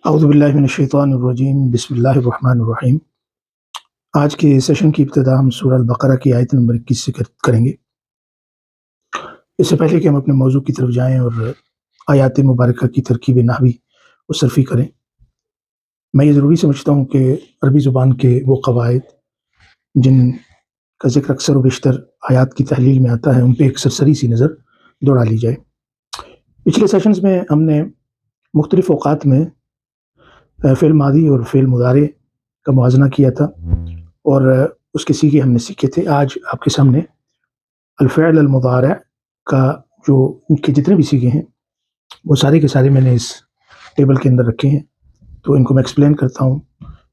اعوذ باللہ من الشیطان الرجیم، بسم اللہ الرحمن الرحیم۔ آج کے سیشن کی ابتدا ہم سورہ البقرہ کی آیت نمبر 21 سے کریں گے۔ اس سے پہلے کہ ہم اپنے موضوع کی طرف جائیں اور آیات مبارکہ کی ترکیب نحوی و صرفی کریں، میں یہ ضروری سمجھتا ہوں کہ عربی زبان کے وہ قواعد جن کا ذکر اکثر و بیشتر آیات کی تحلیل میں آتا ہے، ان پہ ایک سرسری سی نظر دوڑا لی جائے۔ پچھلے سیشنز میں ہم نے مختلف اوقات میں فعل ماضی اور فعل مضارع کا موازنہ کیا تھا اور اس کے سیغے ہم نے سیکھے تھے۔ آج آپ کے سامنے الفعل المضارع کا جو ان کے جتنے بھی سیغے ہیں وہ سارے کے سارے میں نے اس ٹیبل کے اندر رکھے ہیں، تو ان کو میں ایکسپلین کرتا ہوں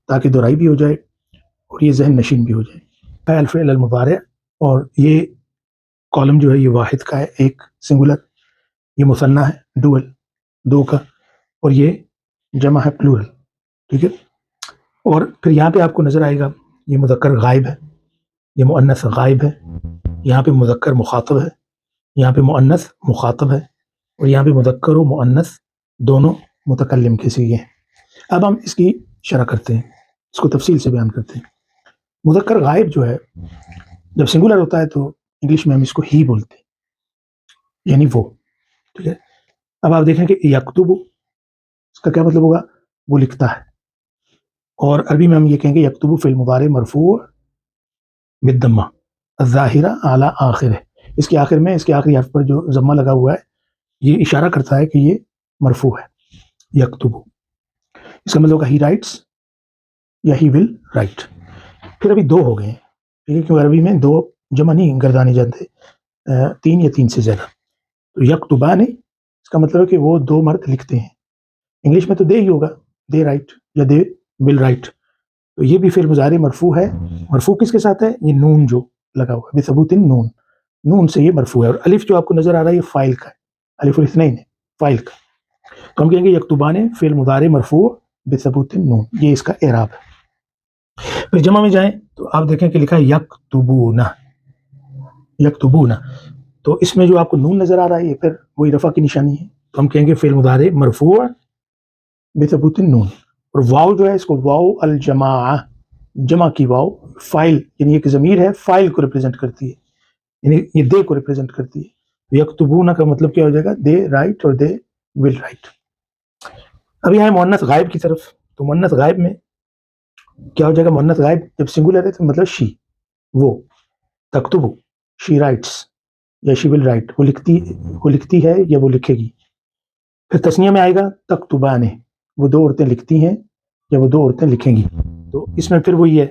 تاکہ دہرائی بھی ہو جائے اور یہ ذہن نشین بھی ہو جائے۔ الفعل المضارع، اور یہ کالم جو ہے یہ واحد کا ہے، ایک سنگولر، یہ مثنیٰ ہے ڈوئل، دو کا، اور یہ جمع ہے پلورل، ٹھیک ہے۔ اور پھر یہاں پہ آپ کو نظر آئے گا یہ مذکر غائب ہے، یہ مؤنث غائب ہے، یہاں پہ مذکر مخاطب ہے، یہاں پہ مؤنث مخاطب ہے، اور یہاں پہ مذکر و مؤنث دونوں متکلم کے سیغے ہیں۔ اب ہم اس کی شرح کرتے ہیں، اس کو تفصیل سے بیان کرتے ہیں۔ مذکر غائب جو ہے جب سنگولر ہوتا ہے تو انگلش میں ہم اس کو ہی بولتے ہیں، یعنی وہ، ٹھیک ہے۔ اب آپ دیکھیں کہ یکتب، اس کا کیا مطلب ہوگا؟ وہ لکھتا ہے، اور عربی میں ہم یہ کہیں گے یکتب فعل مضارع مرفوع بالضمہ الظاہرہ علی آخرہ۔ اس کے آخر میں، اس کے آخری حرف پر جو ضمہ لگا ہوا ہے یہ اشارہ کرتا ہے کہ یہ مرفوع ہے، یکتب۔ اس کا مطلب ہوگا ہی رائٹس یا ہی ول رائٹ۔ پھر ابھی دو ہو گئے ہیں، ٹھیک ہے، کیونکہ عربی میں دو جمع نہیں گردانے جاتے، تین یا تین سے زیادہ۔ تو یکتبان، اس کا مطلب ہے کہ وہ دو مرد لکھتے ہیں۔ انگلش میں تو دے ہی ہوگا، دے رائٹ یا دے ول رائٹ۔ تو یہ بھی فعل مضارع مرفوع ہے۔ مرفوع کس کے ساتھ ہے؟ یہ نون جو لگا ہوا ہے، بثبوت نون، نون سے یہ مرفوع ہے۔ اور الف جو آپ کو نظر آ رہا ہے یہ فاعل کا ہے، الف الاثنین ہے، فاعل کا۔ تو ہم کہیں گے یکتبان فعل مضارع مرفوع بثبوت نون، یہ اس کا اعراب ہے۔ پھر جمع میں جائیں تو آپ دیکھیں کہ لکھا ہے یکتبون، یکتبون، تو اس میں جو آپ کو نون نظر آ رہا ہے یہ پھر وہی رفع کی نشانی ہے، تو ہم کہیں گے فعل مضارع مرفوع بثبوت نون۔ اور واو جو ہے اس کو واو الجماعہ، جمع کی واو، فاعل یعنی ایک ضمیر ہے، فاعل کو ریپرزینٹ کرتی ہے، یعنی یہ دے کو ریپرزینٹ کرتی ہے۔ یکتبون کا مطلب کیا ہو جائے گا؟ دے رائٹ اور دے ول رائٹ۔ اب یہاں مؤنث غائب کی طرف، تو مؤنث غائب میں کیا ہو جائے گا؟ مؤنث غائب جب سنگولر ہے تو مطلب شی، وہ، تکتب شی رائٹس یا شی ول رائٹ، وہ لکھتی ہے یا وہ لکھے گی۔ پھر تثنیہ میں آئے گا تکتبان، وہ دو عورتیں لکھتی ہیں یا وہ دو عورتیں لکھیں گی۔ تو اس میں پھر وہی ہے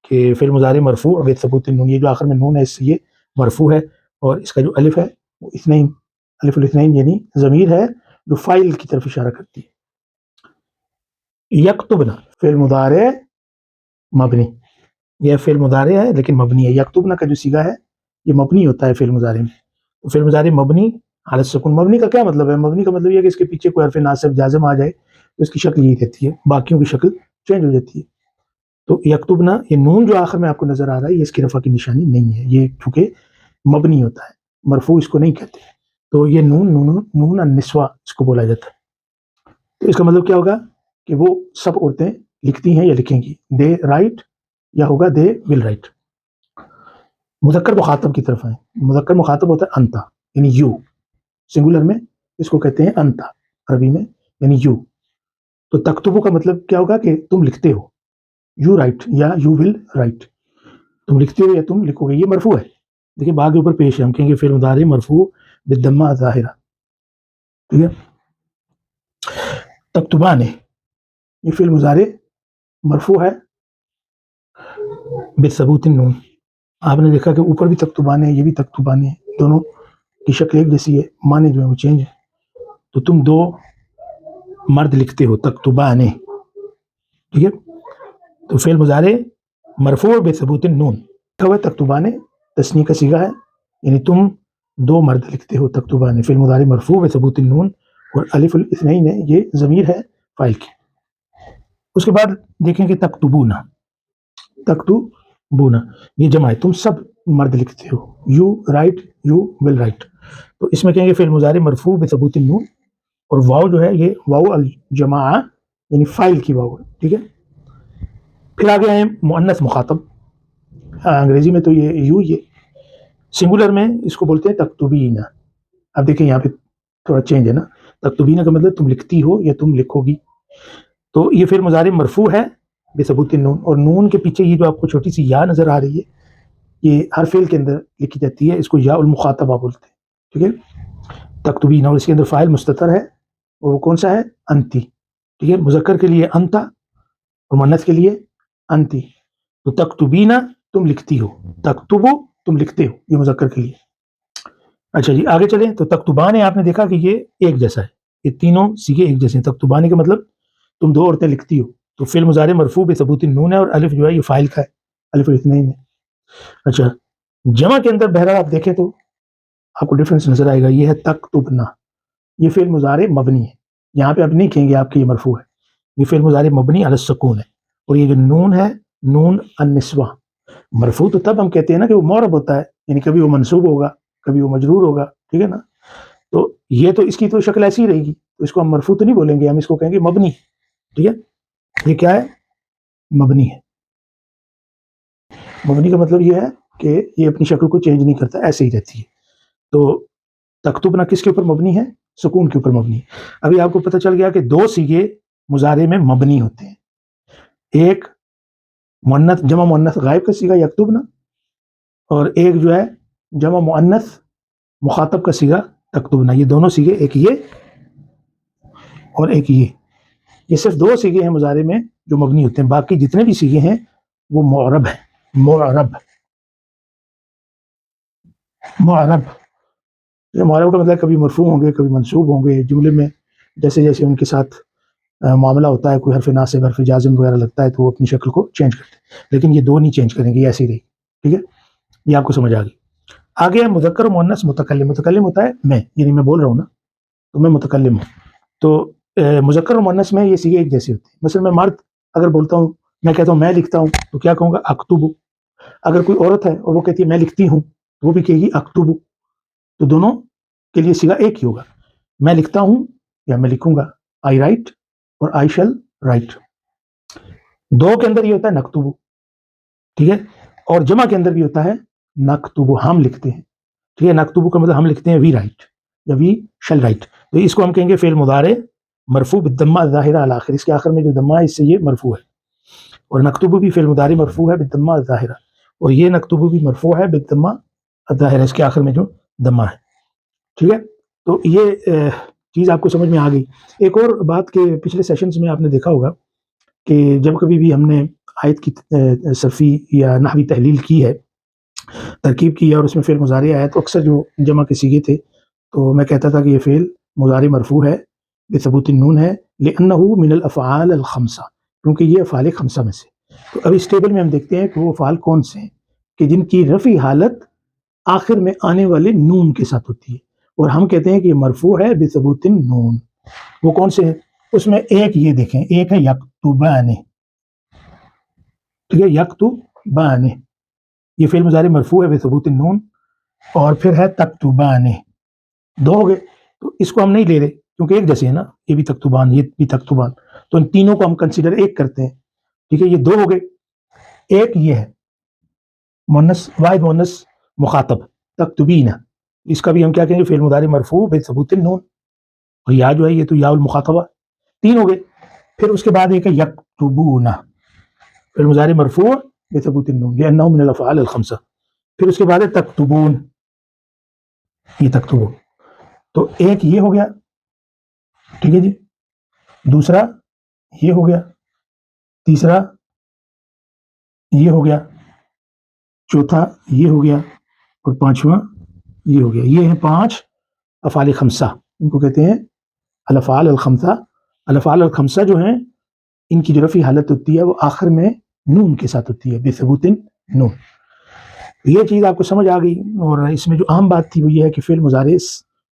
کہ فعل مضارع مرفوع بثبوت النون، یہ جو آخر میں نون ہے اس سے یہ مرفوع ہے، اور اس کا جو الف ہے وہ اثنین، الف الاثنین یعنی ضمیر ہے جو فاعل کی طرف اشارہ کرتی ہے۔ یکتبنا فعل مضارع مبنی، یہ فعل مضارع ہے لیکن مبنی ہے۔ یکتبنا کا جو صیغہ ہے یہ مبنی ہوتا ہے فعل مضارع میں۔ فعل مضارع مبنی علی السکون، مبنی کا کیا مطلب ہے؟ مبنی کا مطلب یہ ہے کہ اس کے پیچھے کوئی حرف ناصب جازم آ جائے تو اس کی شکل یہی رہتی ہے، باقیوں کی شکل چینج ہو جاتی ہے۔ تو یکتبنا، یہ نون جو آخر میں آپ کو نظر آ رہا ہے یہ اس کی رفع کی نشانی نہیں ہے، یہ چونکہ مبنی ہوتا ہے، مرفوع اس کو نہیں کہتے، تو یہ نون النسوہ اس کو بولا جاتا ہے۔ تو اس کا مطلب کیا ہوگا کہ وہ سب عورتیں لکھتی ہیں یا لکھیں گی، دے رائٹ یا ہوگا دے ول رائٹ۔ مذکر مخاطب کی طرف آئیں، مذکر مخاطب ہوتا ہے انتا، یعنی یو، سنگولر میں اس کو کہتے ہیں انتا عربی میں، یعنی یو۔ تو تکتبو کا مطلب کیا ہوگا کہ تم لکھتے ہو، یو رائٹ یا یو ول رائٹ، تم لکھتے ہو یا تم لکھو گے، یہ مرفوع ہے۔ دیکھیں باغ کے اوپر پیش ہے، ہم کہیں گے فعل مضارع مرفوع بالضمہ الظاہرہ، ٹھیک ہے۔ تکتبان، یہ فعل مضارع مرفوع ہے بثبوت النون۔ آپ نے دیکھا کہ اوپر بھی تکتبان ہے، یہ بھی تکتبان ہے، دونوں کی شکل ایک جیسی ہے، معنی جو ہے وہ چینج ہے۔ تو تم دو مرد لکھتے ہو، تکتبان، ٹھیک ہے۔ تو فعل مضارع مرفوع بثبوت النون، کہا ہوا تکتبان تثنیہ کا صیغہ ہے، یعنی تم دو مرد لکھتے ہو، تکتبان فعل مضارع مرفوع بثبوت النون، اور الف الاثنین ہے یہ ضمیر ہے فاعل کی۔ اس کے بعد دیکھیں کہ تکتبون، تکتبون یہ جمع ہے، تم سب مرد لکھتے ہو، you write you will write. تو اس میں کہیں گے فعل مضارع مرفوع بثبوت النون، اور واو جو ہے یہ واو الجماعہ یعنی فائل کی واو ہے، ٹھیک ہے. پھر آگے ہیں مؤنث مخاطب. انگریزی میں تو یہ سنگولر میں اس کو بولتے ہیں تکتبین. اب دیکھیں یہاں پہ تھوڑا چینج ہے نا. تکتبین کا مطلب تم لکھتی ہو یا تم لکھو گی. تو یہ فعل مضارع مرفوع ہے بثبوت النون، اور نون کے پیچھے یہ جو آپ کو چھوٹی سی یا نظر آ رہی ہے یہ ہر فعل کے اندر لکھی جاتی ہے، اس کو یا المخاطبہ بولتے ہیں. ٹھیک ہے. تکتبین، اور اس کے اندر فاعل مستتر ہے اور وہ کون سا ہے؟ انتی. ٹھیک ہے. مذکر کے لیے انتا اور مؤنث کے لیے انتی. تو تکتبینا تم لکھتی ہو، تکتبو تم لکھتے ہو، یہ مذکر کے لیے. اچھا جی آگے چلیں. تو تکتبانے آپ نے دیکھا کہ یہ ایک جیسا ہے، یہ تینوں سیگے ایک جیسے ہیں. تکتبانے کا مطلب تم دو عورتیں لکھتی ہو. تو فعل مضارع مرفوع بثبوت النون ہے، اور الف جو ہے یہ فاعل کا ہے، الف الاثنین ہے. اچھا جمع کے اندر بہرحال آپ دیکھیں تو آپ کو ڈفرینس نظر آئے گا. یہ ہے تکتبنا، یہ فعل مضارع مبنی ہے. یہاں پہ آپ نہیں کہیں گے آپ کے یہ مرفوع ہے، یہ فعل مضارع مبنی علی السکون ہے. اور یہ جو نون ہے نون النسوہ، مرفوع تو تب ہم کہتے ہیں نا کہ وہ معرب ہوتا ہے، یعنی کبھی وہ منصوب ہوگا کبھی وہ مجرور ہوگا. ٹھیک ہے نا. تو یہ تو اس کی تو شکل ایسی رہے گی، تو اس کو ہم مرفوع تو نہیں بولیں گے، ہم اس کو کہیں گے مبنی. ٹھیک ہے. یہ کیا ہے؟ مبنی ہے. مبنی کا مطلب یہ ہے کہ یہ اپنی شکل کو چینج نہیں کرتا، ایسے ہی رہتی ہے. تو تکتبنا کس کے اوپر مبنی ہے؟ سکون کے اوپر مبنی ہے. ابھی آپ کو پتہ چل گیا کہ دو سیغے مضارع میں مبنی ہوتے ہیں. ایک مؤنث جمع مؤنث غائب کا سیغہ یکتبنا، اور ایک جو ہے جمع مؤنث مخاطب کا سیغہ تکتبنا. یہ دونوں سیغے، ایک یہ اور ایک یہ صرف دو سیغے ہیں مضارع میں جو مبنی ہوتے ہیں. باقی جتنے بھی سیغے ہیں وہ معرب ہیں. معرب معرب کا مطلب کبھی مرفوع ہوں گے کبھی منصوب ہوں گے. جملے میں جیسے جیسے ان کے ساتھ معاملہ ہوتا ہے، کوئی حرف ناصب حرف جازم وغیرہ لگتا ہے تو وہ اپنی شکل کو چینج کرتے ہیں، لیکن یہ دو نہیں چینج کریں گے، یہ ایسے ہی رہے. ٹھیک ہے. یہ آپ کو سمجھ آ گئی. آگے ہے مذکر و مؤنث متکلم. متکلم ہوتا ہے میں، یعنی میں بول رہا ہوں نا تو میں متکلم ہوں. تو مذکر و مؤنث میں یہ سیغے ایک جیسے ہوتے ہیں. مثلا میں مرد اگر بولتا ہوں، میں کہتا ہوں میں لکھتا ہوں، تو کیا کہوں گا؟ اکتب. اگر کوئی عورت ہے اور وہ کہتی ہے میں لکھتی ہوں، وہ بھی کہے گی اکتب. تو دونوں کے لیے سیغہ ایک ہی ہوگا، میں لکھتا ہوں یا میں لکھوں گا. آئی رائٹ اور آئی شل رائٹ. دو کے اندر یہ ہوتا ہے نکتب. ٹھیک ہے. اور جمع کے اندر بھی ہوتا ہے نکتب، ہم لکھتے ہیں. ٹھیک ہے. نکتب کا مطلب ہم لکھتے ہیں وی رائٹ یا وی شل رائٹ. تو اس کو ہم کہیں گے فعل مضارع مرفوع بالضمہ الظاہرہ علی آخر. اس کے آخر میں جو ضمہ ہے اس سے یہ مرفوع ہے. اور نکتب بھی فعل مضارع مرفوع ہے بالضمہ الظاہرہ، اور یہ نکتب بھی مرفوع ہے بالضمہ الظاہرہ، اس کے آخر میں جو ضمہ ہے. ٹھیک ہے. تو یہ چیز آپ کو سمجھ میں آ گئی. ایک اور بات کہ پچھلے سیشنز میں آپ نے دیکھا ہوگا کہ جب کبھی بھی ہم نے آیت کی صرفی یا نحوی تحلیل کی ہے، ترکیب کی ہے، اور اس میں فعل مضارع آیا، تو اکثر جو جمع کے سیغے تھے تو میں کہتا تھا کہ یہ فعل مضارع مرفوع ہے بثبوت النون ہے، لأنه من الافعال الخمسہ، کیونکہ یہ افعال خمسہ میں سے. تو ابھی اس ٹیبل میں ہم دیکھتے ہیں کہ وہ افعال کون سے ہیں کہ جن کی رفعی حالت آخر میں آنے والے نون کے ساتھ ہوتی ہے، اور ہم کہتے ہیں کہ یہ مرفوع ہے بثبوت النون. وہ کون سے ہیں؟ اس میں ایک یہ دیکھیں، ایک ہے یکتبان. ٹھیک ہے. یکتبان یہ فعل مضارع مرفوع ہے بثبوت النون. اور پھر ہے تکتبان، دو ہو گئے. تو اس کو ہم نہیں لے رہے کیونکہ ایک جیسے ہے نا، یہ بھی تکتبان یہ بھی تکتبان، تو ان تینوں کو ہم کنسیڈر ایک کرتے ہیں. ٹھیک ہے. یہ دو ہو گئے. ایک یہ ہے مؤنث واحد مؤنث مخاطب تکتبین، اس کا بھی ہم کیا کہیں گے؟ فعل مضارع مرفوع بثبوت النون. اور یا جو ہے یہ تو یا المخاطبہ. تین ہو گئے. پھر اس کے بعد ایک ہے یکتبون، فعل مضارع مرفوع بثبوت النون لأنه من الافعال الخمسہ. پھر اس کے بعد ہے تکتبون، یہ تکتبون. تو ایک یہ ہو گیا. ٹھیک ہے جی. دوسرا یہ ہو گیا، تیسرا یہ ہو گیا، چوتھا یہ ہو گیا، اور پانچواں یہ ہو گیا. یہ ہیں پانچ افعال خمسہ، ان کو کہتے ہیں الافعال الخمسہ. الافعال الخمسہ جو ہیں ان کی جو رفعی حالت ہوتی ہے وہ آخر میں نون کے ساتھ ہوتی ہے بثبوت نون. یہ چیز آپ کو سمجھ آ گئی. اور اس میں جو اہم بات تھی وہ یہ ہے کہ فعل مضارع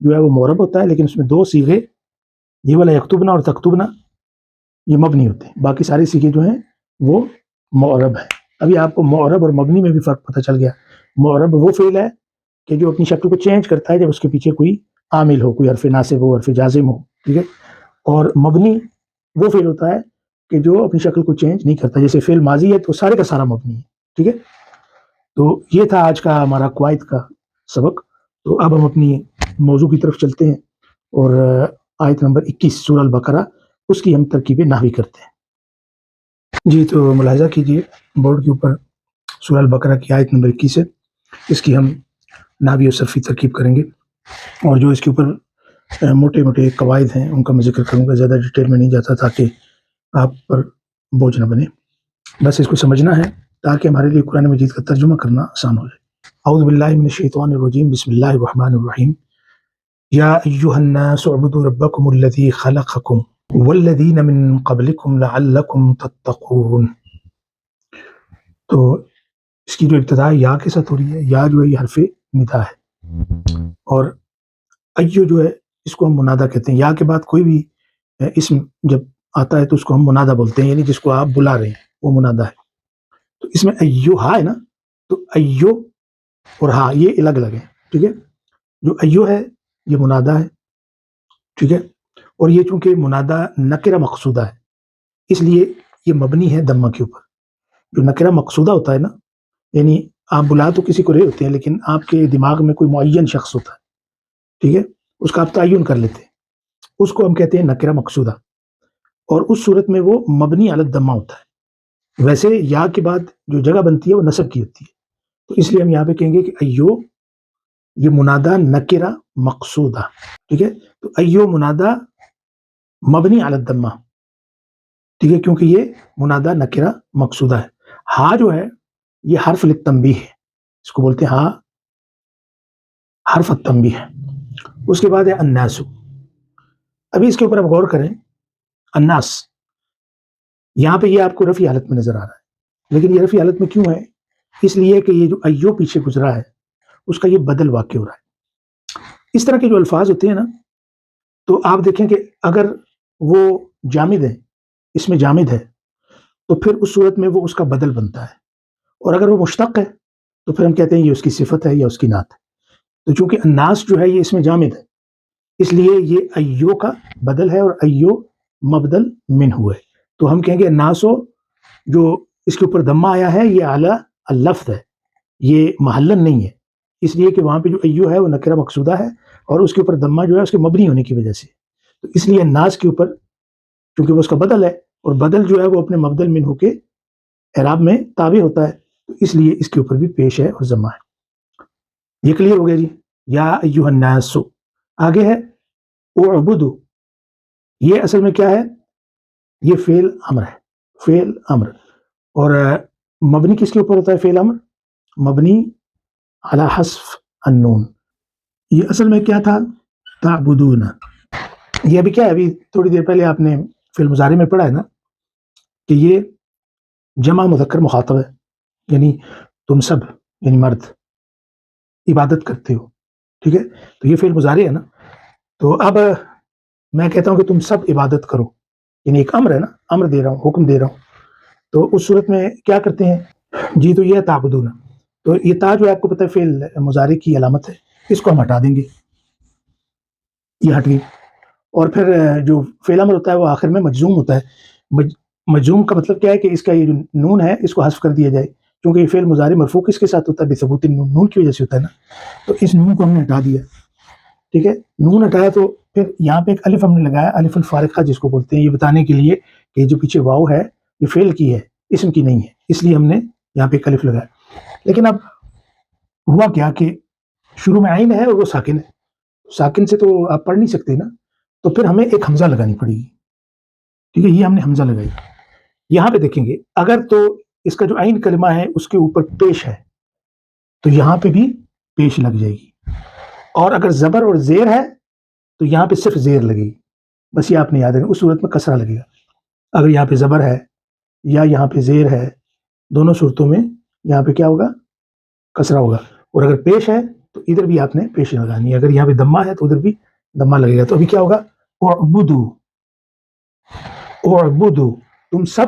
جو ہے وہ معرب ہوتا ہے، لیکن اس میں دو سیغے، یہ والا یکتبنا اور تکتبنا، یہ مبنی ہوتے ہیں. باقی سارے سیغے جو ہیں وہ معرب ہیں. ابھی آپ کو معرب اور مبنی میں بھی فرق پتہ چل گیا. معرب وہ فعل ہے کہ جو اپنی شکل کو چینج کرتا ہے جب اس کے پیچھے کوئی عامل ہو، کوئی حرف ناصب ہو، حرف جازم ہو. ٹھیک ہے. اور مبنی وہ فعل ہوتا ہے کہ جو اپنی شکل کو چینج نہیں کرتا. جیسے فعل ماضی ہے تو سارے کا سارا مبنی ہے. ٹھیک ہے, تو یہ تھا آج کا ہمارا قواعد کا سبق. تو اب ہم اپنی موضوع کی طرف چلتے ہیں اور آیت نمبر 21 سورہ البقرہ اس کی ہم ترکیب نحوی کرتے ہیں. جی تو ملاحظہ کیجیے بورڈ کے اوپر سورہ البقرہ کی آیت نمبر 21 ہے. اس کی ہم نحوی اور صرفی ترکیب کریں گے, اور جو اس کے اوپر موٹے موٹے قواعد ہیں ان کا میں ذکر کروں گا. زیادہ ڈیٹیل میں نہیں جاتا تاکہ آپ پر بوجھ نہ بنے. بس اس کو سمجھنا ہے تاکہ ہمارے لیے قرآن مجید کا ترجمہ کرنا آسان ہو جائے. اعوذ باللہ من الشیطان الرجیم, بسم اللہ الرحمن الرحیم. یا ایھا الناس اعبدوا ربکم الذی خلقکم والذین من قبلکم لعلکم تتقون. تو اس کی جو ابتدا یا کے ساتھ ہو رہی ہے, یا جو ہے یہ حرف ندا ہے, اور ایو جو ہے اس کو ہم منادا کہتے ہیں. یا کے بعد کوئی بھی اسم جب آتا ہے تو اس کو ہم منادا بولتے ہیں, یعنی جس کو آپ بلا رہے ہیں وہ منادا ہے. تو اس میں ایو ہا ہے نا, تو ایو اور ہا یہ الگ الگ ہے. ٹھیک ہے, جو ایو ہے یہ منادا ہے. ٹھیک ہے, اور یہ چونکہ منادا نکرہ مقصودہ ہے اس لیے یہ مبنی ہے دمہ کے اوپر. جو نکرہ مقصودہ ہوتا ہے نا, یعنی آپ بلا تو کسی کو رہے ہوتے ہیں لیکن آپ کے دماغ میں کوئی معین شخص ہوتا ہے. ٹھیک ہے, اس کا آپ تعین کر لیتے ہیں, اس کو ہم کہتے ہیں نکرہ مقصودہ, اور اس صورت میں وہ مبنی علی الدمہ ہوتا ہے. ویسے یا کے بعد جو جگہ بنتی ہے وہ نصب کی ہوتی ہے, تو اس لیے ہم یہاں پہ کہیں گے کہ ایو یہ منادا نکرہ مقصودہ. ٹھیک ہے, تو ایو منادا مبنی علی الدمہ. ٹھیک ہے, کیونکہ یہ منادا نکرہ مقصودہ ہے. ہا جو ہے یہ حرف للتنبیہ ہے, اس کو بولتے ہیں ہا حرف التنبیہ ہے. اس کے بعد ہے الناس. ابھی اس کے اوپر آپ غور کریں, الناس یہاں پہ یہ آپ کو رفعی حالت میں نظر آ رہا ہے, لیکن یہ رفعی حالت میں کیوں ہے؟ اس لیے کہ یہ جو ایو پیچھے گزرا ہے اس کا یہ بدل واقع ہو رہا ہے. اس طرح کے جو الفاظ ہوتے ہیں نا, تو آپ دیکھیں کہ اگر وہ جامد ہے, اس میں جامد ہے, تو پھر اس صورت میں وہ اس کا بدل بنتا ہے. اور اگر وہ مشتق ہے تو پھر ہم کہتے ہیں یہ اس کی صفت ہے یا اس کی نعت ہے. تو چونکہ الناس جو ہے یہ اس میں جامد ہے اس لیے یہ ایو کا بدل ہے, اور ایو مبدل من ہوئے, تو ہم کہیں گے الناسو جو اس کے اوپر دمہ آیا ہے یہ اعلی اللفظ ہے, یہ محلن نہیں ہے, اس لیے کہ وہاں پہ جو ایو ہے وہ نکرہ مقصودہ ہے اور اس کے اوپر دمہ جو ہے اس کے مبنی ہونے کی وجہ سے. تو اس لیے الناس کے اوپر چونکہ وہ اس کا بدل ہے, اور بدل جو ہے وہ اپنے مبدل من ہو کے اعراب میں تابع ہوتا ہے, تو اس لیے اس کے اوپر بھی پیش ہے اور ضمہ ہے. یہ کلیئر ہو گیا جی. یا ایھا الناس. آگے ہے اعبدوا. یہ اصل میں کیا ہے؟ یہ فعل امر ہے, فعل امر. اور مبنی کس کے اوپر ہوتا ہے فعل امر؟ مبنی علی حذف النون. یہ اصل میں کیا تھا؟ تعبدون. یہ ابھی کیا ہے, ابھی تھوڑی دیر پہلے آپ نے فعل مضارع میں پڑھا ہے نا کہ یہ جمع مذکر مخاطب ہے, یعنی تم سب یعنی مرد عبادت کرتے ہو. ٹھیک ہے, تو یہ فعل مضارع ہے نا. تو اب میں کہتا ہوں کہ تم سب عبادت کرو, یعنی ایک امر ہے نا, امر دے رہا ہوں, حکم دے رہا ہوں. تو اس صورت میں کیا کرتے ہیں جی؟ تو یہ تعبدون. تو یہ تا جو ہے آپ کو پتہ ہے فعل مضارع کی علامت ہے, اس کو ہم ہٹا دیں گے, یہ ہٹ گئی. اور پھر جو فعل امر ہوتا ہے وہ آخر میں مجزوم ہوتا ہے. مجزوم کا مطلب کیا ہے کہ اس کا یہ جو نون ہے اس کو حذف کر دیا جائے, کیونکہ یہ فعل مضارع مرفوع کس کے ساتھ ہوتا ہے؟ بثبوت النون, نون کی وجہ سے ہوتا ہے نا. تو اس نون کو ہم نے ہٹا دیا. ٹھیک ہے, نون ہٹایا تو پھر یہاں پہ ایک الف ہم نے لگایا, الف الفارقہ جس کو بولتے ہیں, یہ بتانے کے لیے کہ جو پیچھے واو ہے یہ فعل کی ہے, اسم کی نہیں ہے, اس لیے ہم نے یہاں پہ ایک الف لگایا. لیکن اب ہوا کیا کہ شروع میں عین ہے اور وہ ساکن ہے, ساکن سے تو آپ پڑھ نہیں سکتے نا, تو پھر ہمیں ایک حمزہ لگانی پڑے گی. ٹھیک ہے, یہ ہم نے حمزہ لگائی. یہاں پہ دیکھیں گے اگر تو اس کا جو عین کلمہ ہے اس کے اوپر پیش ہے تو یہاں پہ بھی پیش لگ جائے گی, اور اگر زبر اور زیر ہے تو یہاں پہ صرف زیر لگے گی. بس یہ آپ نے یاد رکھنا, اس صورت میں کسرہ لگے گا. اگر یہاں پہ زبر ہے یا یہاں پہ زیر ہے, دونوں صورتوں میں یہاں پہ کیا ہوگا؟ کسرہ ہوگا. اور اگر پیش ہے تو ادھر بھی آپ نے پیش لگانی ہے, اگر یہاں پہ دمہ ہے تو ادھر بھی دمہ لگے گا. تو ابھی کیا ہوگا؟ اعبدوا, اعبدوا, تم سب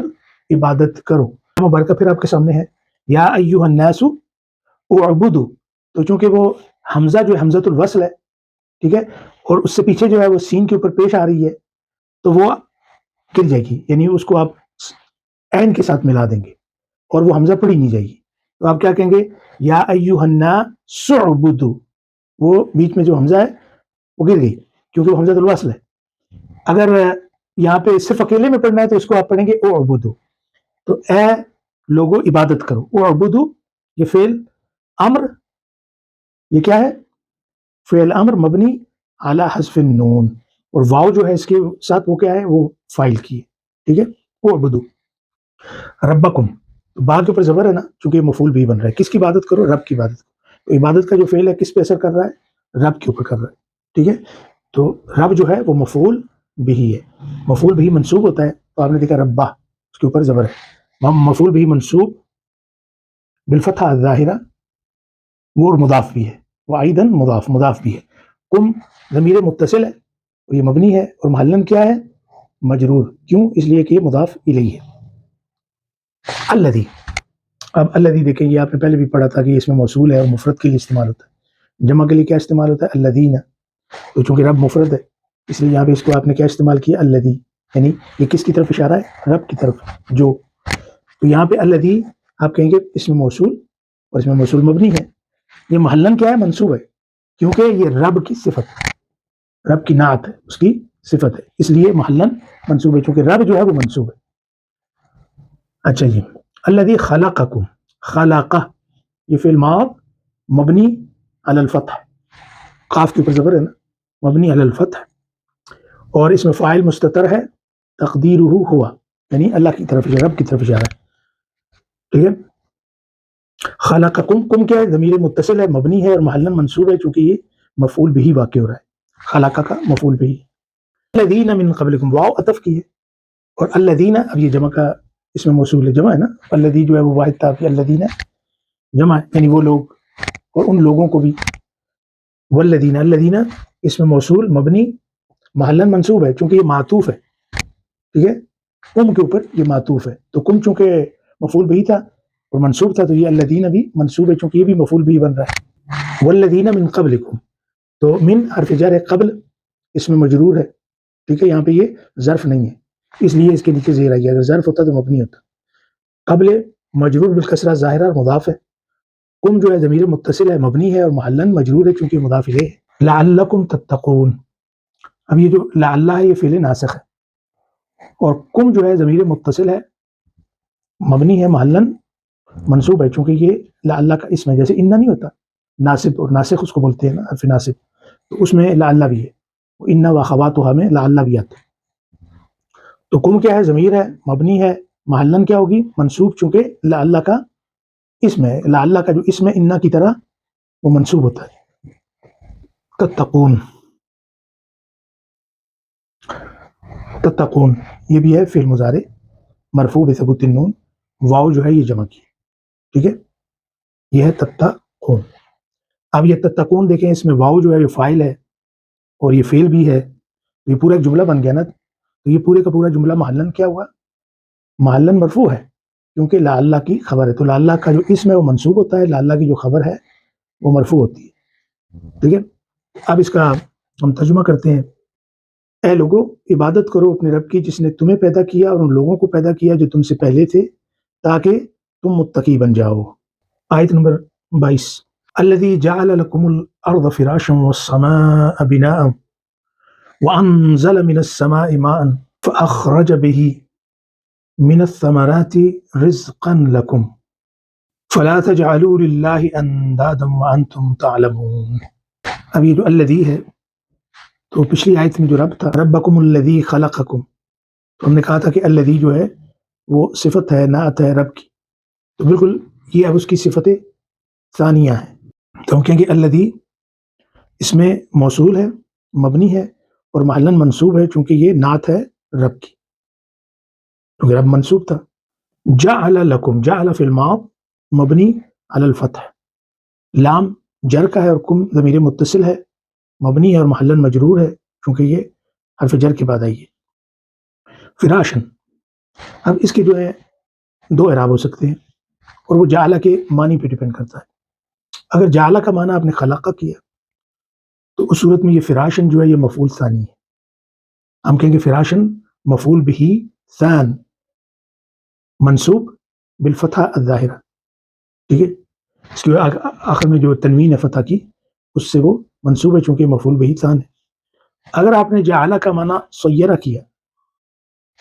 عبادت کرو. مبارکہ پھر آپ کے سامنے ہے, یا ایھا الناس اعبدوا. تو چونکہ وہ حمزہ جو ہے حمزۃ الوصل ہے, ٹھیک ہے, اور اس سے پیچھے جو ہے وہ سین کے اوپر پیش آ رہی ہے, تو وہ گر جائے گی، یعنی اس کو آپ عین کے ساتھ ملا دیں گے اور وہ حمزہ پڑھی نہیں جائے گی، تو آپ کیا کہیں گے؟ یا ایھا الناس اعبدوا، وہ بیچ میں جو حمزہ ہے وہ گر گئی کیونکہ وہ حمزہ الوصل ہے۔ اگر یہاں پہ صرف اکیلے میں پڑھنا ہے تو اس کو آپ پڑھیں گے اعبدوا، تو اے لوگو عبادت کرو۔ اعبدوا یہ فعل امر، یہ کیا ہے؟ فعل امر مبنی علی حذف النون، اور واو جو ہے اس کے ساتھ وہ کیا ہے؟ وہ فاعل کی ہے، ٹھیک ہے؟ اعبدوا ربکم، تو با کے اوپر زبر ہے نا، چونکہ یہ مفعول بھی بن رہا ہے، کس کی عبادت کرو؟ رب کی عبادت کرو، تو عبادت کا جو فعل ہے کس پہ اثر کر رہا ہے؟ رب کے اوپر کر رہا ہے، ٹھیک ہے؟ تو رب جو ہے وہ مفعول بھی ہے، مفعول بھی منصوب ہوتا ہے، تو آپ نے دیکھا ربہ اس کے اوپر زبر ہے، مفعول بھی منصوب بالفتحہ الظاہرہ، وہ مضاف بھی ہے، وہ ایدن مضاف بھی ہے۔ کم ضمیر متصل ہے اور یہ مبنی ہے، اور محلن کیا ہے؟ مجرور، کیوں؟ اس لیے کہ یہ مضاف الیہ ہے۔ الذی، اب الذی دیکھیں یہ آپ نے پہلے بھی پڑھا تھا کہ اس میں موصول ہے اور مفرد کے لیے استعمال ہوتا ہے، جمع کے لیے کیا استعمال ہوتا ہے؟ الذین، تو چونکہ رب مفرد ہے اس لیے یہاں پہ اس کو آپ نے کیا استعمال کیا؟ الذی، یعنی یہ کس کی طرف اشارہ ہے؟ رب کی طرف، جو، تو یہاں پہ الذی آپ کہیں گے اس میں موصول، اور اس میں موصول مبنی ہے، یہ محلن کیا ہے؟ منصوب ہے، کیونکہ یہ رب کی صفت، رب کی نعت ہے، اس کی صفت ہے، اس لیے محلن منصوب ہے، چونکہ رب جو ہے وہ منصوب ہے۔ اچھا جی، الذی خلقکم، خلق یہ فعل ماض مبنی علی الفتح، قاف کے اوپر زبر ہے نا، مبنی علی الفتح، اور اس میں فاعل مستتر ہے، تقدیرہ ہوا، یعنی اللہ کی طرف، رب کی طرف اشارہ ہے، ٹھیک ہے؟ خلقکم، کم کیا ہے؟ ضمیر متصل ہے، مبنی ہے اور محلن منصوب ہے، چونکہ یہ مفعول بھی واقع ہو رہا ہے، خلق کا مفعول بھی۔ الذین من قبلکم، واو عطف کی ہے، اور الذین اب یہ جمع کا اس میں موصول ہے، جمع ہے نا، الذی جو ہے وہ واحد تھا، الذین جمع ہے، یعنی وہ لوگ، اور ان لوگوں کو بھی، والذین، الذین اس میں موصول مبنی محلن منصوب ہے، چونکہ یہ معطوف ہے، ٹھیک ہے؟ کم کے اوپر یہ معطوف ہے، تو کم چونکہ مفعول بھی تھا اور منصوب تھا، تو یہ الذین بھی منصوب ہے، چونکہ یہ بھی مفعول بھی بن رہا ہے۔ والذین من قبلکم، تو من حرف جر ہے، قبل اس میں مجرور ہے، ٹھیک ہے؟ یہاں پہ یہ ظرف نہیں ہے، اس لیے اس کے نیچے زیر آئی ہے، اگر ظرف ہوتا تو مبنی ہوتا۔ قبل مجرور بالکسرہ ظاہرہ اور مضاف ہے، کم جو ہے ضمیر متصل ہے، مبنی ہے اور محلن مجرور ہے چونکہ مضاف الیہ ہے۔ لعلکم تتقون، اب یہ جو لعل ہے یہ فعل ناسخ ہے، اور کم جو ہے ضمیر متصل ہے، مبنی ہے، محلن منصوب ہے، چونکہ یہ لعل کا اسم ہے، جیسے ان نہیں ہوتا ناصب، اور ناسخ اس کو بولتے ہیں نا، حرف ناصب، تو اس میں لعل بھی ہے، ان و اخواتها میں لعل بھی آتا ہے۔ تو کم کیا ہے؟ ضمیر ہے، مبنی ہے، محلن کیا ہوگی؟ منصوب، چونکہ لعل کا اسم ہے، لعل کا جو اسم ہے ان کی طرح وہ منصوب ہوتا ہے۔ تتقون، تتقون یہ بھی ہے فعل مضارع مرفوع بثبوت النون، واو جو ہے یہ جمع کی، ٹھیک ہے؟ یہ ہے تتقون۔ اب یہ تتقون دیکھیں، اس میں واو جو ہے یہ فاعل ہے اور یہ فعل بھی ہے، یہ پورا ایک جملہ بن گیا نا، تو یہ پورے کا پورا جملہ محلن کیا ہوا؟ محلن مرفوع ہے، کیونکہ لعل کی خبر ہے، تو لعل کا جو اسم ہے وہ منصوب ہوتا ہے، لعل کی جو خبر ہے وہ مرفوع ہوتی ہے، ٹھیک ہے؟ اب اس کا ہم ترجمہ کرتے ہیں۔ اے لوگو عبادت کرو اپنے رب کی جس نے تمہیں پیدا کیا اور ان لوگوں کو پیدا کیا جو تم سے پہلے تھے، تاکہ تم متقی بن جاؤ۔ آیت نمبر 22، الذی جعل لکم الارض فراشا والسماء بناء وانزل من السماء ماء فاخرج به من الثمرات رزقا لکم فلا تجعلوا للہ اندادا وانتم تعلمون۔ اب یہ جو الذی ہے، تو پچھلی آیت میں جو رب تھا، ربکم الذی خلقکم، تو ہم نے کہا تھا کہ الذی جو ہے وہ صفت ہے، نعت ہے رب کی، تو بالکل یہ اب اس کی صفت ثانیہ ہے، تو ہم کہیں گے الذی اس میں موصول ہے، مبنی ہے اور محلن منصوب ہے، چونکہ یہ نعت ہے رب کی، کیونکہ رب منصوب تھا۔ جعل لکم، جعل فی الماض مبنی علی الفتح، لام جر کا ہے اور کم ضمیر متصل ہے، مبنی ہے اور محلن مجرور ہے، چونکہ یہ حرف جر کے بعد آئی ہے۔ فراشن، اب اس کے جو ہے دو اعراب ہو سکتے ہیں، اور وہ جعل کے معنی پہ ڈیپینڈ کرتا ہے۔ اگر جعل کا معنی آپ نے خلق کیا تو اس صورت میں یہ فراشن جو ہے یہ مفعول ثانی ہے، ہم کہیں گے فراشن مفعول بہی ثان منصوب بالفتحہ الظاہرہ، ٹھیک ہے، اس کے آخر میں جو تنوین ہے فتح کی اس سے وہ منصوب ہے چونکہ مفعول بہی ثان ہے۔ اگر آپ نے جعلہ کا معنی صیرہ کیا،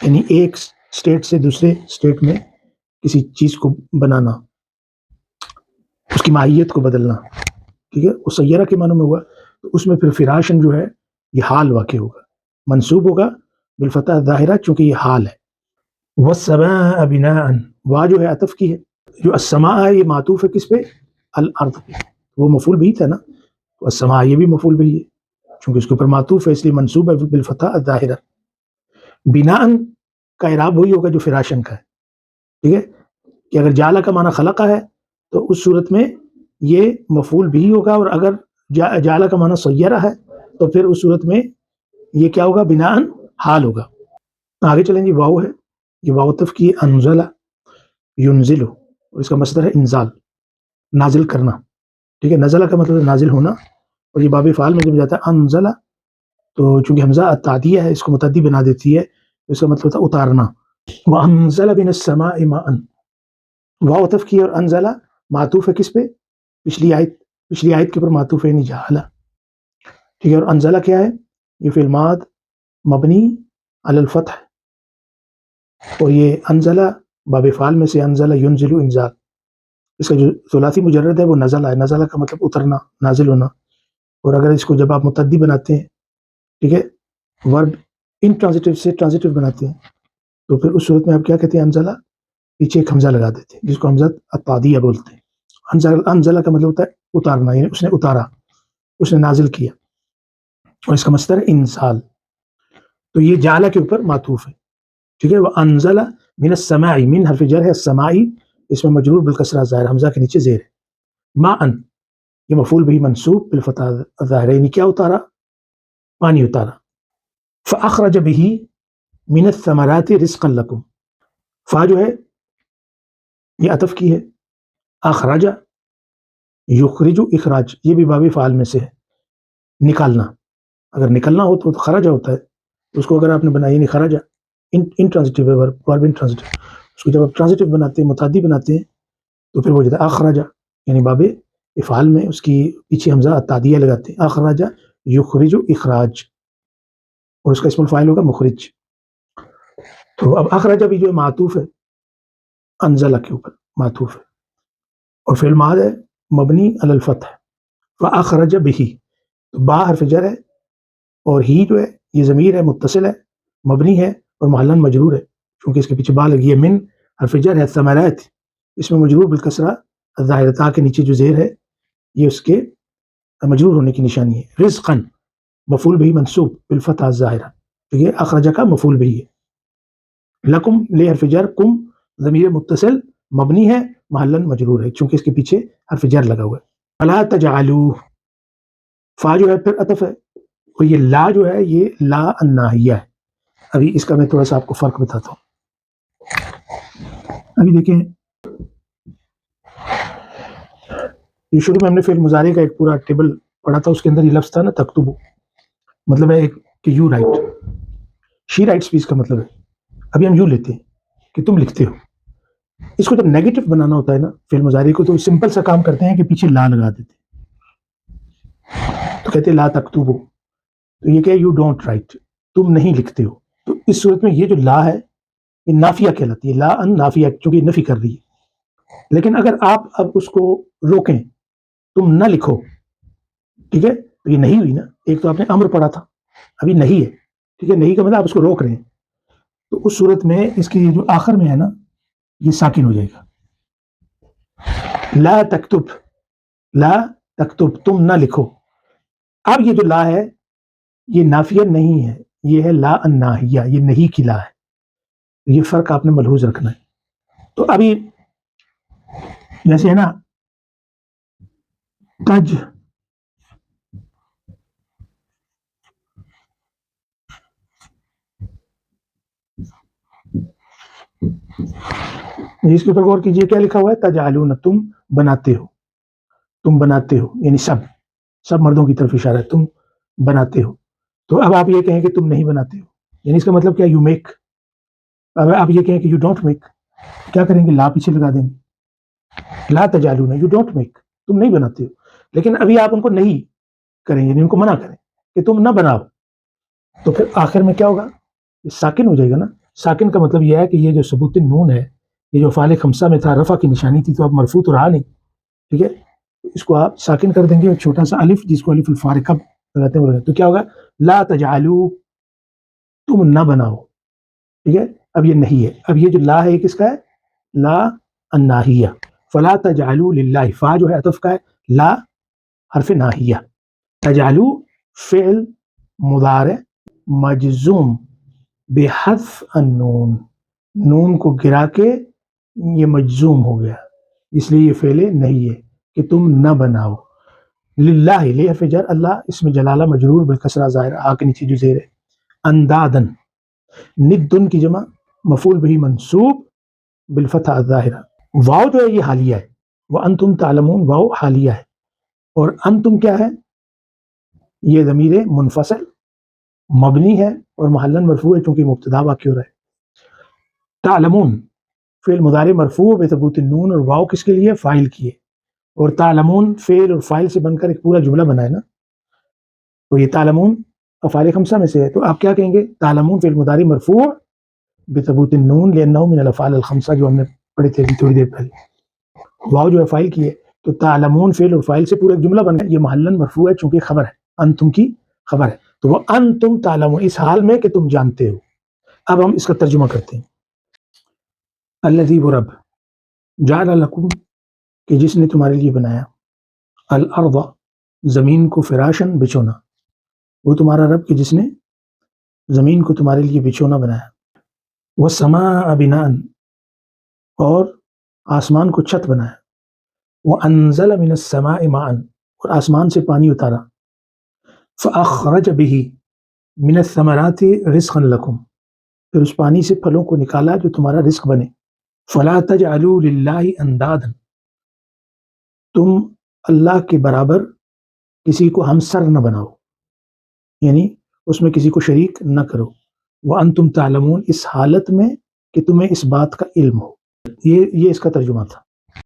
یعنی ایک اسٹیٹ سے دوسرے اسٹیٹ میں کسی چیز کو بنانا، اس کی ماہیت کو بدلنا، ٹھیک ہے، وہ صیرہ کے معنی میں ہوا، تو اس میں پھر فراشن جو ہے یہ حال واقع ہوگا، منصوب ہوگا بالفتح الظاہرہ چونکہ یہ حال ہے۔ والسماء بناء، وا جو ہے عطف کی ہے، جو السماء ہے یہ معطوف ہے کس پہ؟ الارض پہ، وہ مفعول بھی تھا نا، تو السماء یہ بھی مفعول بھی ہے چونکہ اس کے اوپر معطوف ہے اس لیے منصوب ہے بالفتح الظاہرہ۔ بناء کا اعراب وہی ہوگا جو فراشن کا ہے، ٹھیک ہے، کہ اگر جعلہ کا معنی خلقہ ہے تو اس صورت میں یہ مفعول بھی ہوگا، اور اگر جعلہ کا معنی صیرہ ہے تو پھر اس صورت میں یہ کیا ہوگا؟ بناء حال ہوگا۔ آگے چلیں جی، واو ہے، یہ واو عطف کی انزل ینزل، اور اس کا مصدر ہے انزال، نازل کرنا، ٹھیک ہے، نزلہ کا مطلب ہے نازل ہونا، اور یہ باب فعال میں جب جاتا ہے انزلہ تو چونکہ حمزہ التعدیہ ہے اس کو متعدی بنا دیتی ہے، اس کا مطلب ہوتا ہے اتارنا۔ وَأَنزَلَ مِنَ السَّمَاءِ مَاءً، واو عطف کی اور انزلہ معطوف ہے کس پہ؟ پچھلی آیت کے اوپر معطوف ہے یعنی جعلہ، ٹھیک ہے، اور انزلہ کیا ہے؟ یہ فعل ماض مبنی علی الفتح، اور یہ انزلہ باب فعال میں سے انزل ینزل انزال، اس کا جو ثلاثی مجرد ہے وہ نزلہ ہے، نزلہ کا مطلب اترنا، نازل ہونا، اور اگر اس کو جب آپ متعدی بناتے ہیں، ٹھیک ہے، ورب انٹرانزیٹو سے ٹرانزیٹو بناتے ہیں تو پھر اس صورت میں آپ کیا کہتے ہیں؟ انزلہ، پیچھے ایک حمزہ لگا دیتے ہیں جس کو حمزہ التعدیہ بولتے ہیں۔ انزلہ کا مطلب ہوتا ہے اتارنا، یعنی اس نے اتارا، اس نے نازل کیا، اور اس کا مصدر ہے انزال، تو یہ جعلہ کے اوپر معطوف ہے، ٹھیک ہے۔ وَأَنزَلَ مِنَ السَّمَاءِ، من حرف جر ہے، السمائی اس میں مجرور بالکسرہ ظاہر، حمزہ کے نیچے زیر ہے، ماءً یہ مفعول بھی منصوب بالفتح الظاہرہ، یعنی کیا اتارا؟ پانی اتارا۔ فَأَخْرَجَ بِهِ مِنَ الثَّمَرَاتِ رِزْقًا لَكُمْ، فا جو ہے یہ عطف کی ہے، اخرج یخرج اخراج یہ بھی باب فعال میں سے ہے، نکالنا، اگر نکلنا ہو تو خرج ہوتا ہے، اس کو اگر آپ نے بنایا یعنی خرج انٹرانزیٹو ہے، ورب انٹرانزیٹو، اس کو جب آپ ٹرانزیٹو بناتے ہیں، متعدی بناتے ہیں تو پھر وہ جاتا ہے اخرج، یعنی باب افعال میں اس کی پیچھے حمزہ التعدیہ لگاتے ہیں، اخرج یخرج اخراج، اور اس کا اسم الفاعل ہوگا مخرج۔ تو اب اخرج بھی جو ہے معطوف ہے انزلہ کے اوپر معطوف ہے، اور فعل ماض ہے مبنی علی الفتح، فاخرج به، تو با حرف جر ہے، اور ہی جو ہے یہ ضمیر ہے متصل ہے، مبنی ہے اور محلاً مجرور ہے کیونکہ اس کے پیچھے با لگی ہے، من حرف جر ہے، ثمرات اس میں مجرور بالکسرہ الظاہرہ، تا کے نیچے جو زیر ہے یہ اس کے مجرور ہونے کی نشانی ہے، رزقاً مفعول بھی منصوب بالفتح الظاہرہ، تو یہ اخرج کا مفعول بھی ہے، لکم لے حرف جر، کم ضمیر متصل مبنی ہے محلاً مجرور ہے چونکہ اس کے پیچھے حرف جر لگا ہوا ہے۔ فلا تجعلوا، فا جو ہے پھر عطف ہے، اور یہ لا جو ہے یہ لا الناہیہ ہے، ابھی اس کا میں تھوڑا سا آپ کو فرق بتاتا ہوں۔ ابھی دیکھیں یہ شروع میں ہم نے فعل مضارع کا ایک پورا ٹیبل پڑھا تھا، اس کے اندر یہ لفظ تھا نا تکتبو، مطلب ہے ایک کہ یو رائٹ، شی رائٹس بھی اس کا مطلب ہے، ابھی ہم یو لیتے ہیں کہ تم لکھتے ہو، اس کو جب نیگیٹو بنانا ہوتا ہے نا فعل مضارع کو تو سمپل سا کام کرتے ہیں کہ پیچھے لا لگا دیتے ہیں، تو کہتے ہیں لا تکتبو، تو یہ کہ یو ڈونٹ رائٹ، تم نہیں لکھتے ہو، تو اس صورت میں یہ جو لا ہے یہ نافیہ کہلاتی ہے، لا ان نافیہ، چونکہ نفی کر رہی ہے، لیکن اگر آپ اب اس کو روکیں تم نہ لکھو، ٹھیک ہے، تو یہ نہیں ہوئی نا، ایک تو آپ نے امر پڑھا تھا، ابھی نہیں ہے، ٹھیک ہے، نہیں کا مطلب آپ اس کو روک رہے ہیں، تو اس صورت میں اس کی جو آخر میں ہے نا یہ ساکن ہو جائے گا، لا تکتب، لا تکتب تم نہ لکھو، اب یہ جو لا ہے یہ نافیہ نہیں ہے، یہ ہے لا الناہیہ، یہ نہیں کی لا ہے، یہ فرق آپ نے ملحوظ رکھنا ہے۔ تو ابھی جیسے ہے نا تج، اس کے اوپر غور کیجیے کیا لکھا ہوا ہے، تجعلون تم بناتے ہو، تم بناتے ہو، یعنی سب مردوں کی طرف اشارہ ہے، تم بناتے ہو، تو اب آپ یہ کہیں کہ تم نہیں بناتے ہو، یعنی اس کا مطلب کیا؟ You make. اب آپ یہ کہیں کہ یو ڈونٹ میک، کیا کریں گے؟ لا پیچھے لگا دیں گے. لا تجعلون، یو ڈونٹ میک، تم نہیں بناتے ہو. لیکن ابھی آپ ان کو نہیں کریں، یعنی ان کو منع کریں کہ تم نہ بناؤ، تو پھر آخر میں کیا ہوگا؟ ساکن ہو جائے گا نا. ساکن کا مطلب یہ ہے کہ یہ جو ثبوت نون ہے، یہ جو فعل خمسہ میں تھا رفع کی نشانی تھی، تو اب مرفوع تو رہا نہیں. ٹھیک ہے، اس کو آپ ساکن کر دیں گے، ایک چھوٹا سا الف جس کو الف الفارقہ لگاتے ہیں، تو کیا ہوگا؟ لا تجعلوا، تم نہ بناؤ. ٹھیک ہے، اب یہ نہیں ہے. اب یہ جو لا ہے یہ کس کا ہے؟ لا الناہیہ. فلا تجعلوا للہ، فا جو ہے عطف کا ہے، لا حرف ناہیہ. تجعلوا فعل مضارع مجزوم بحذف النون، نون کو گرا کے یہ مجزوم ہو گیا، اس لیے یہ فعل نہیں ہے کہ تم نہ بناؤ. للہ لے حرف جر، اللہ اسم جلالہ مجرور بالکسرہ ظاہر، آ کے نیچے جو زیر ہے. اندادن، ندن کی جمع مفعول بہ منصوب بالفتحہ الظاہرہ. واو جو ہے یہ حالیہ ہے، وانتم تعلمون واو حالیہ ہے، اور انتم کیا ہے؟ یہ ضمیر منفصل مبنی ہے اور محلاً مرفوع ہے چونکہ مبتدا واقع ہو رہا ہے. تعلمون فعل مضارع مرفوع بثبوت النون، اور واو کس کے لیے؟ فاعل کی ہے. اور تعلمون فعل اور فاعل سے بن کر ایک پورا جملہ بنا ہے نا، تو یہ تعلمون افعال خمسہ میں سے ہے، تو آپ کیا کہیں گے؟ تعلمون فعل مضارع مرفوع بثبوت النون لانه من الافعال الخمسہ، جو ہم نے پڑھی تھی ابھی تھوڑی دیر پہلے. واو جو ہے فاعل کی ہے، تو تعلمون فعل اور فاعل سے پورا ایک جملہ بن گیا، یہ محلاً مرفوع ہے چونکہ خبر ہے، انتم کی خبر ہے. تو وہ انتم تعلمون، اس حال میں کہ تم جانتے ہو. اب ہم اس کا ترجمہ کرتے ہیں. الذی، وہ رب، جعل لکم، کہ جس نے تمہارے لیے بنایا، الارض، زمین کو، فراشن، بچھونا. وہ تمہارا رب کہ جس نے زمین کو تمہارے لیے بچھونا بنایا. والسماء بناء، اور آسمان کو چھت بنایا. وانزل من السماء ماء، اور آسمان سے پانی اتارا. فاخرج به من الثمرات رزقا لکم، پھر اس پانی سے پھلوں کو نکالا جو تمہارا رزق بنے. فلا تجعلوا للہ اندادا، تم اللہ کے برابر کسی کو ہمسر نہ بناؤ، یعنی اس میں کسی کو شریک نہ کرو. وانتم تعلمون، اس حالت میں کہ تمہیں اس بات کا علم ہو. یہ اس کا ترجمہ تھا.